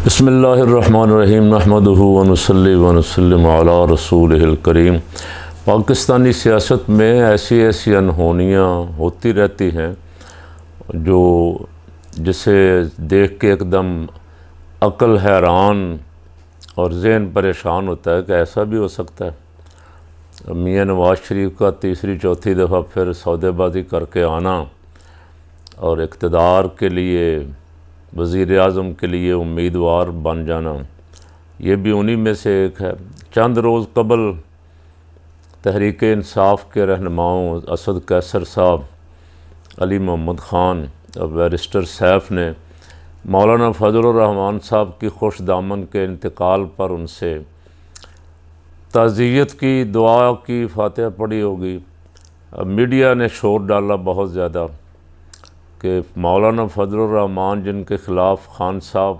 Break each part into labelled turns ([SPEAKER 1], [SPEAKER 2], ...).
[SPEAKER 1] بسم اللہ الرحمن الرحیم نحمدہ ونصلی ونسلم علی رسولہ الکریم۔ پاکستانی سیاست میں ایسی انہونیاں ہوتی رہتی ہیں جسے دیکھ کے ایک دم عقل حیران اور ذہن پریشان ہوتا ہے کہ ایسا بھی ہو سکتا ہے۔ میاں نواز شریف کا تیسری چوتھی دفعہ پھر سودے بازی کر کے آنا اور اقتدار کے لیے وزیر اعظم کے لیے امیدوار بن جانا، یہ بھی انہی میں سے ایک ہے۔ چند روز قبل تحریک انصاف کے رہنماؤں اسد قیصر صاحب، علی محمد خان اور بیرسٹر سیف نے مولانا فضل الرحمان صاحب کی خوش دامن کے انتقال پر ان سے تعزیت کی، دعا کی، فاتحہ پڑھی ہوگی۔ میڈیا نے شور ڈالا بہت زیادہ کہ مولانا فضل الرحمان جن کے خلاف خان صاحب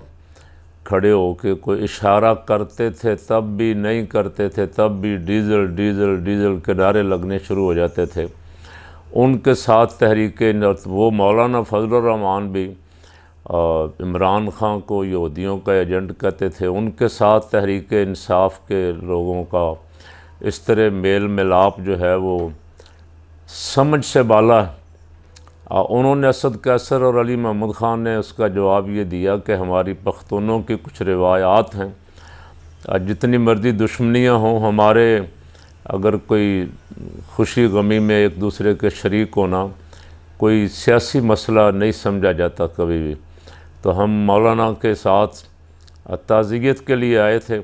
[SPEAKER 1] کھڑے ہو کے کوئی اشارہ کرتے تھے تب بھی، نہیں کرتے تھے تب بھی ڈیزل ڈیزل ڈیزل کے نعرے لگنے شروع ہو جاتے تھے، ان کے ساتھ وہ مولانا فضل الرحمان بھی عمران خان کو یہودیوں کا ایجنٹ کہتے تھے، ان کے ساتھ تحریک انصاف کے لوگوں کا اس طرح میل ملاپ جو ہے وہ سمجھ سے بالا ہے۔ انہوں نے اسد قیصر اور علی محمد خان نے اس کا جواب یہ دیا کہ ہماری پختونوں کی کچھ روایات ہیں، جتنی مرضی دشمنیاں ہوں، ہمارے اگر کوئی خوشی غمی میں ایک دوسرے کے شریک ہونا کوئی سیاسی مسئلہ نہیں سمجھا جاتا کبھی بھی۔ تو ہم مولانا کے ساتھ تعزیت کے لیے آئے تھے،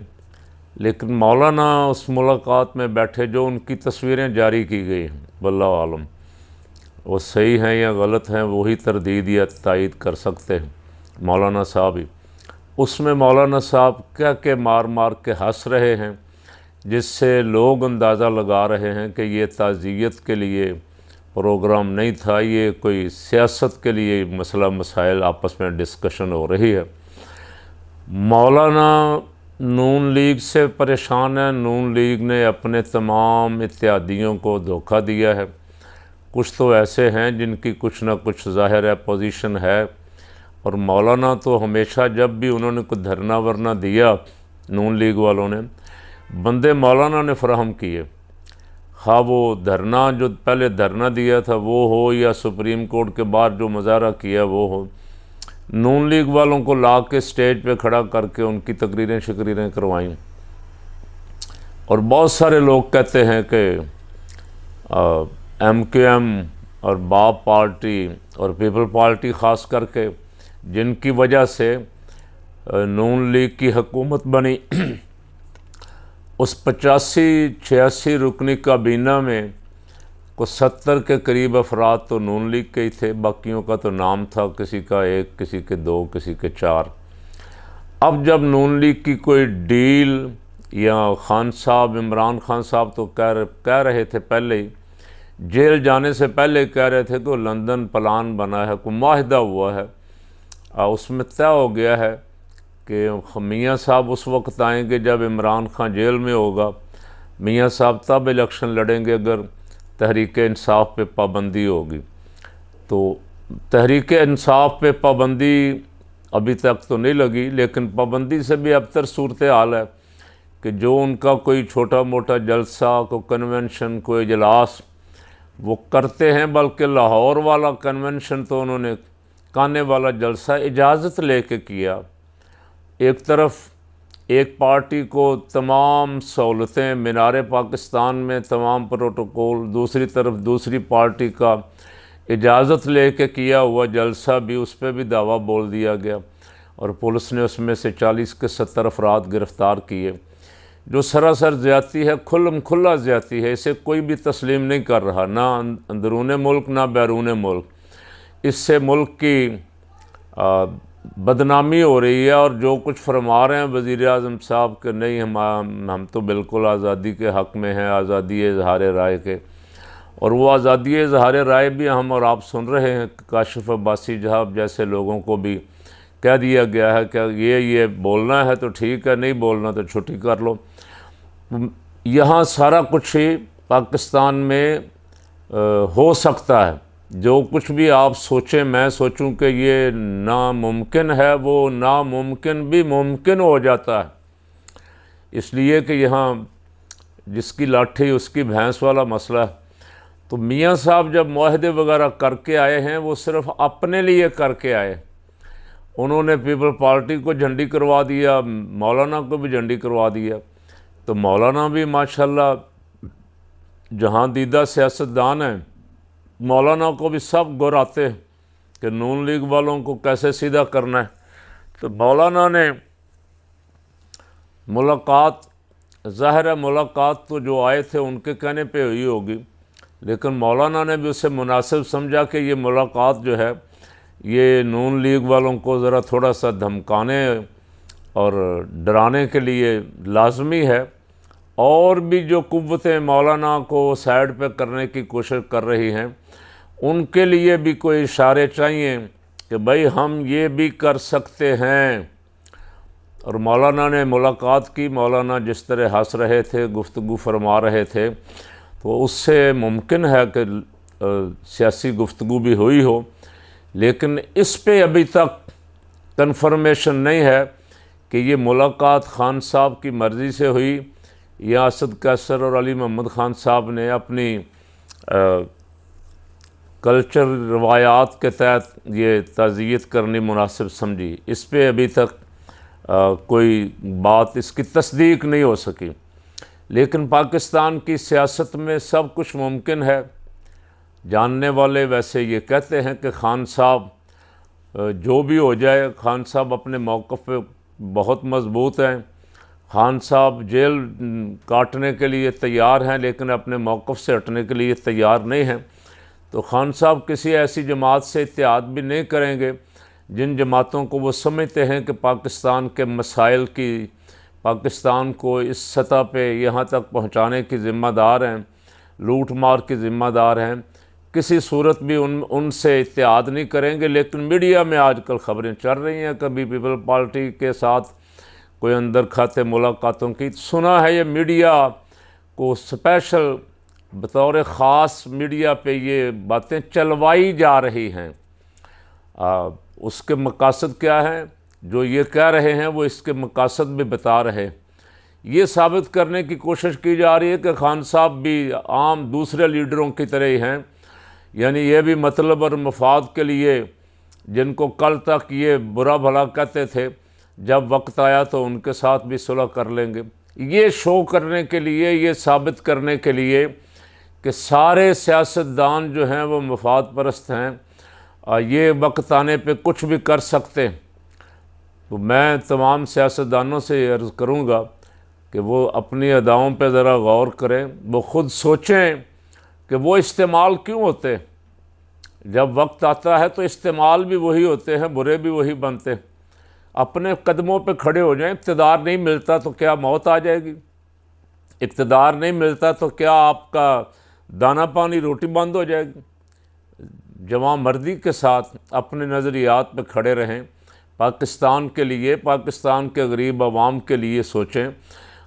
[SPEAKER 1] لیکن مولانا اس ملاقات میں بیٹھے، جو ان کی تصویریں جاری کی گئی ہیں واللہ عالم وہ صحیح ہیں یا غلط ہیں، وہی تردید یا تائید کر سکتے ہیں مولانا صاحب ہی۔ اس میں مولانا صاحب کیا مار مار کے ہنس رہے ہیں، جس سے لوگ اندازہ لگا رہے ہیں کہ یہ تعزیت کے لیے پروگرام نہیں تھا، یہ کوئی سیاست کے لیے مسئلہ مسائل آپس میں ڈسکشن ہو رہی ہے۔ مولانا نون لیگ سے پریشان ہے، نون لیگ نے اپنے تمام اتحادیوں کو دھوکہ دیا ہے۔ کچھ تو ایسے ہیں جن کی کچھ نہ کچھ ظاہر ہے پوزیشن ہے، اور مولانا تو ہمیشہ جب بھی انہوں نے کوئی دھرنا ورنا دیا، نون لیگ والوں نے بندے مولانا نے فراہم کیے، خواہ وہ دھرنا جو پہلے دھرنا دیا تھا وہ ہو یا سپریم کورٹ کے باہر جو مظاہرہ کیا وہ ہو، نون لیگ والوں کو لا کے سٹیج پہ کھڑا کر کے ان کی تقریریں کروائیں۔ اور بہت سارے لوگ کہتے ہیں کہ ایم کیو ایم اور باپ پارٹی اور پیپل پارٹی خاص کر کے جن کی وجہ سے نون لیگ کی حکومت بنی، اس 85-86 رکنی کابینہ میں کو 70 کے قریب افراد تو نون لیگ کے ہی تھے، باقیوں کا تو نام تھا، کسی کا 1، کسی کے 2، کسی کے 4۔ اب جب نون لیگ کی کوئی ڈیل یا خان صاحب، عمران خان صاحب تو کہہ رہے تھے پہلے ہی، جیل جانے سے پہلے کہہ رہے تھے کہ لندن پلان بنا ہے، کوئی معاہدہ ہوا ہے، اس میں طے ہو گیا ہے کہ میاں صاحب اس وقت آئیں گے جب عمران خان جیل میں ہوگا، میاں صاحب تب الیکشن لڑیں گے اگر تحریک انصاف پہ پابندی ہوگی۔ تو تحریک انصاف پہ پابندی ابھی تک تو نہیں لگی، لیکن پابندی سے بھی ابتر صورتحال ہے کہ جو ان کا کوئی چھوٹا موٹا جلسہ، کوئی کنونشن، کوئی اجلاس وہ کرتے ہیں، بلکہ لاہور والا کنونشن تو انہوں نے کانے والا جلسہ اجازت لے کے کیا۔ ایک طرف ایک پارٹی کو تمام سہولتیں، مینار پاکستان میں تمام پروٹوکول، دوسری طرف دوسری پارٹی کا اجازت لے کے کیا ہوا جلسہ بھی، اس پہ بھی دعویٰ بول دیا گیا، اور پولیس نے اس میں سے 40 کے 70 افراد گرفتار کیے، جو سراسر زیادتی ہے، کھلم کھلا زیادتی ہے۔ اسے کوئی بھی تسلیم نہیں کر رہا، نہ اندرون ملک نہ بیرون ملک۔ اس سے ملک کی بدنامی ہو رہی ہے، اور جو کچھ فرما رہے ہیں وزیر اعظم صاحب کہ نہیں ہم تو بالکل آزادی کے حق میں ہیں، آزادی اظہار رائے کے، اور وہ آزادی اظہار رائے بھی ہم اور آپ سن رہے ہیں۔ کاشف عباسی صاحب جیسے لوگوں کو بھی کہہ دیا گیا ہے کہ یہ بولنا ہے تو ٹھیک ہے، نہیں بولنا تو چھٹی کر لو۔ یہاں سارا کچھ ہی پاکستان میں ہو سکتا ہے، جو کچھ بھی آپ سوچیں میں سوچوں کہ یہ ناممکن ہے، وہ ناممکن بھی ممکن ہو جاتا ہے۔ اس لیے کہ یہاں جس کی لاٹھی اس کی بھینس والا مسئلہ ہے۔ تو میاں صاحب جب معاہدے وغیرہ کر کے آئے ہیں وہ صرف اپنے لیے کر کے آئے۔ انہوں نے پیپل پارٹی کو جھنڈی کروا دیا، مولانا کو بھی جھنڈی کروا دیا۔ تو مولانا بھی ماشاءاللہ جہاں دیدہ سیاستدان ہیں، مولانا کو بھی سب گر آتے ہیں کہ نون لیگ والوں کو کیسے سیدھا کرنا ہے۔ تو مولانا نے ملاقات، ظاہر ہے ملاقات تو جو آئے تھے ان کے کہنے پہ ہوئی ہوگی، لیکن مولانا نے بھی اسے مناسب سمجھا کہ یہ ملاقات جو ہے یہ نون لیگ والوں کو ذرا تھوڑا سا دھمکانے اور ڈرانے کے لیے لازمی ہے، اور بھی جو قوتیں مولانا کو سائڈ پہ کرنے کی کوشش کر رہی ہیں ان کے لیے بھی کوئی اشارے چاہیے کہ بھائی ہم یہ بھی کر سکتے ہیں۔ اور مولانا نے ملاقات کی، مولانا جس طرح ہنس رہے تھے، گفتگو فرما رہے تھے، تو اس سے ممکن ہے کہ سیاسی گفتگو بھی ہوئی ہو، لیکن اس پہ ابھی تک کنفرمیشن نہیں ہے کہ یہ ملاقات خان صاحب کی مرضی سے ہوئی یا اسد قیصر اور علی محمد خان صاحب نے اپنی کلچر روایات کے تحت یہ تعزیت کرنی مناسب سمجھی۔ اس پہ ابھی تک کوئی بات اس کی تصدیق نہیں ہو سکی، لیکن پاکستان کی سیاست میں سب کچھ ممکن ہے۔ جاننے والے ویسے یہ کہتے ہیں کہ خان صاحب جو بھی ہو جائے، خان صاحب اپنے موقف پہ بہت مضبوط ہیں، خان صاحب جیل کاٹنے کے لیے تیار ہیں لیکن اپنے موقف سے ہٹنے کے لیے تیار نہیں ہیں۔ تو خان صاحب کسی ایسی جماعت سے اتحاد بھی نہیں کریں گے جن جماعتوں کو وہ سمجھتے ہیں کہ پاکستان کے مسائل کی، پاکستان کو اس سطح پہ یہاں تک پہنچانے کی ذمہ دار ہیں، لوٹ مار کی ذمہ دار ہیں، کسی صورت بھی ان سے اتحاد نہیں کریں گے۔ لیکن میڈیا میں آج کل خبریں چل رہی ہیں، کبھی پیپل پارٹی کے ساتھ کوئی اندر کھاتے ملاقاتوں کی، سنا ہے یہ میڈیا کو اسپیشل بطور خاص میڈیا پہ یہ باتیں چلوائی جا رہی ہیں۔ اس کے مقاصد کیا ہیں؟ جو یہ کہہ رہے ہیں وہ اس کے مقاصد بھی بتا رہے۔ یہ ثابت کرنے کی کوشش کی جا رہی ہے کہ خان صاحب بھی عام دوسرے لیڈروں کی طرح ہی ہیں، یعنی یہ بھی مطلب اور مفاد کے لیے جن کو کل تک یہ برا بھلا کہتے تھے، جب وقت آیا تو ان کے ساتھ بھی صلح کر لیں گے۔ یہ شو کرنے کے لیے، یہ ثابت کرنے کے لیے کہ سارے سیاستدان جو ہیں وہ مفاد پرست ہیں، یہ وقت آنے پہ کچھ بھی کر سکتے ہیں۔ تو میں تمام سیاستدانوں سے یہ عرض کروں گا کہ وہ اپنی اداؤں پہ ذرا غور کریں، وہ خود سوچیں کہ وہ استعمال کیوں ہوتے ہیں۔ جب وقت آتا ہے تو استعمال بھی وہی ہوتے ہیں، برے بھی وہی بنتے ہیں۔ اپنے قدموں پہ کھڑے ہو جائیں۔ اقتدار نہیں ملتا تو کیا موت آ جائے گی؟ اقتدار نہیں ملتا تو کیا آپ کا دانہ پانی روٹی بند ہو جائے گی؟ جواں مردی کے ساتھ اپنے نظریات پہ کھڑے رہیں، پاکستان کے لیے، پاکستان کے غریب عوام کے لیے سوچیں۔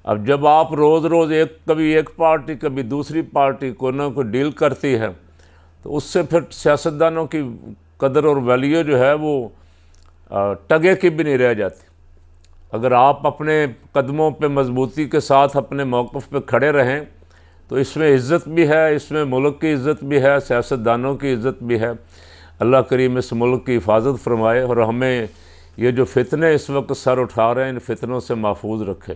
[SPEAKER 1] اب جب آپ روز روز کبھی ایک پارٹی کبھی دوسری پارٹی کو نہ کوئی ڈیل کرتی ہے تو اس سے پھر سیاستدانوں کی قدر اور ویلیو جو ہے وہ ٹگے کی بھی نہیں رہ جاتی۔ اگر آپ اپنے قدموں پہ مضبوطی کے ساتھ اپنے موقف پہ کھڑے رہیں تو اس میں عزت بھی ہے، اس میں ملک کی عزت بھی ہے، سیاستدانوں کی عزت بھی ہے۔ اللہ کریم اس ملک کی حفاظت فرمائے اور ہمیں یہ جو فتنے اس وقت سر اٹھا رہے ہیں ان فتنوں سے محفوظ رکھے۔